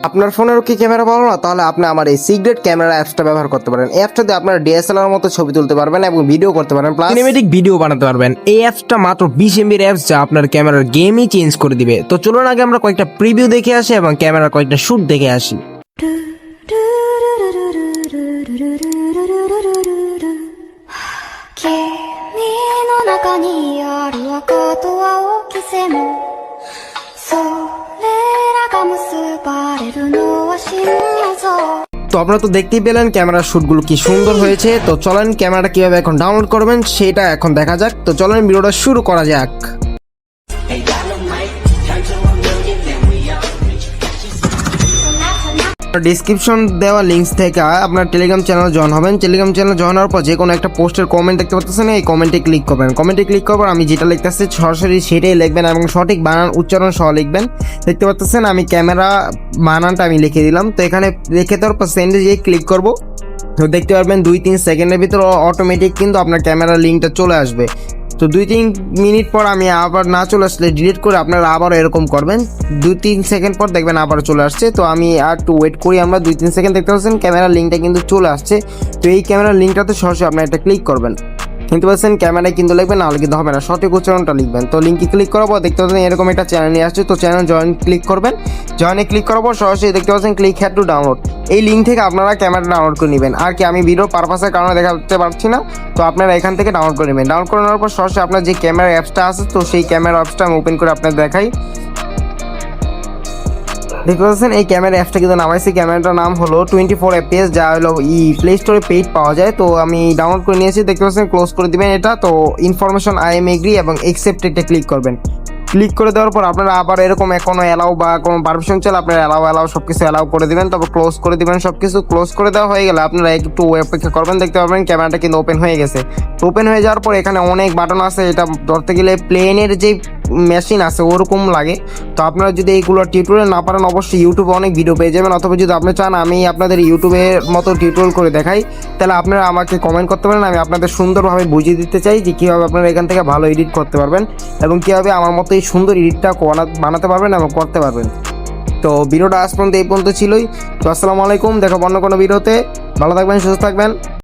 আপনার ফোনেরও কি ক্যামেরা ভালো না, তাহলে আপনি আমার এই সিক্রেট ক্যামেরা অ্যাপসটা ব্যবহার করতে পারেন। এই অ্যাপটা দিয়ে আপনারা ডিএসএলআর মতো ছবি তুলতে পারবেন এবং ভিডিও করতে পারবেন, প্লাস সিনেমেটিক ভিডিও বানাতে পারবেন। এই অ্যাপসটা মাত্র 20 এমবির অ্যাপস, যা আপনার ক্যামেরার গেমই চেঞ্জ করে দিবে। তো চলুন আগে আমরা কয়েকটা প্রিভিউ দেখে আসি এবং ক্যামেরার কয়েকটা শুট দেখে আসি। তো আপনারা তো দেখতেই পেলেন ক্যামেরার শুটগুলো কি সুন্দর হয়েছে। তো চলেন ক্যামেরাটা কিভাবে এখন ডাউনলোড করবেন সেটা এখন দেখা যাক। তো চলেন ভিডিওটা শুরু করা যাক। ডিসক্রিপশন দেওয়া লিঙ্কস থেকে আপনার টেলিগ্রাম চ্যানেল জয়েন হবেন। টেলিগ্রাম চ্যানেল জয়েন হওয়ার পর যে কোনো একটা পোস্টের কমেন্ট দেখতে পাচ্ছেন, এই কমেন্টে ক্লিক করবেন। কমেন্টে ক্লিক করার পর আমি যেটা লিখতেছি সরাসরি সেটাই লিখবেন এবং সঠিক বানান উচ্চারণ সহ লিখবেন। দেখতে পাচ্ছেন আমি ক্যামেরা বানানটা আমি লিখে দিলাম। তো এখানে লিখে দেওয়ার পর সেন্ডে যেয়ে ক্লিক করব। তো দেখতে পারবেন 2-3 সেকেন্ডের ভিতর অটোমেটিক কিন্তু আপনার ক্যামেরার লিঙ্কটা চলে আসবে। তো 2-3 মিনিট পর আমি আবার না চলে আসলে ডিলিট করে আপনারা আবারও এরকম করবেন। 2-3 সেকেন্ড পর দেখবেন আবার চলে আসছে। তো আমি আর একটু ওয়েট করি, আমরা 2-3 সেকেন্ড দেখতে পাচ্ছেন ক্যামেরার লিঙ্কটা কিন্তু চলে আসছে। তো এই ক্যামেরার লিঙ্কটাতে সরাসরি আপনারা এটা ক্লিক করবেন। কিন্তু পাচ্ছেন ক্যামেরায় কিন্তু লিখবেন, নাহলে কিন্তু হবে না, সঠিক উচ্চারণটা লিখবেন। তো লিঙ্কে ক্লিক করার পর দেখতে পাচ্ছেন এরকম একটা চ্যানেল নিয়ে আসছে। তো চ্যানেল জয়েন ক্লিক করবেন। জয়েনে ক্লিক করার পর সরাসরি দেখতে পাচ্ছেন ক্লিক হ্যাড টু ডাউনলোড। এই লিঙ্ক থেকে আপনারা ক্যামেরা ডাউনলোড করে নেবেন। আর কি আমি ভিডিও পারপাসের কারণে দেখাতে পারছি না, তো আপনারা এখান থেকে ডাউনলোড করে নেবেন। ডাউনলোড করে নেওয়ার পর সরাসরি আপনার যে ক্যামেরা অ্যাপসটা আছে, তো সেই ক্যামেরা অ্যাপসটা আমি ওপেন করে আপনাদের দেখাই। দেখতে পাচ্ছেন এই ক্যামেরা অ্যাপসটা কিন্তু নামাইছি। ক্যামেরাটার নাম হলো 24 FPS, যা হলো প্লে স্টোরে পেইড পাওয়া যায়। তো আমি ডাউনলোড করে নিয়েছি। দেখতে পাচ্ছেন ক্লোজ করে দিবেন এটা। তো ইনফরমেশন আই এম এগ্রি এবং অ্যাকসেপ্টেডে ক্লিক করবেন। ক্লিক করে দেওয়ার পর আপনারা আবার এরকম কোনো অ্যালাউ বা কোনো পারমিশন চাইলে আপনারা অ্যালাউ সব কিছু অ্যালাউ করে দেবেন। তারপর ক্লোজ করে দেবেন। সব কিছু ক্লোজ করে দেওয়া হয়ে গেলে আপনারা একটু অপেক্ষা করবেন। দেখতে পাবেন ক্যামেরাটা কিন্তু ওপেন হয়ে গেছে। ওপেন হয়ে যাওয়ার পর এখানে অনেক বাটন আছে। এটা ধরতে গেলে প্লেনের যে মেশিন আছে ওরকম লাগে। তো আপনারা যদি এইগুলো টিউটোরিয়াল না পারেন, অবশ্যই ইউটিউবে অনেক ভিডিও পেয়ে যাবেন। অথবা যদি আপনি চান আমি আপনাদের ইউটিউবের মতো টিউটোরিয়াল করে দেখাই, তাহলে আপনারা আমাকে কমেন্ট করতে পারেন। আমি আপনাদের সুন্দরভাবে বুঝিয়ে দিতে চাই যে কীভাবে আপনারা এখান থেকে ভালো এডিট করতে পারবেন এবং কীভাবে আমার মতো এই সুন্দর এডিটটা বানাতে পারবেন এবং করতে পারবেন। তো ভিডিওটা আজ পর্যন্ত এই পর্যন্ত ছিলই। তো আসসালামু আলাইকুম, দেখা অন্য কোনো ভিডিওতে। ভালো থাকবেন, সুস্থ থাকবেন।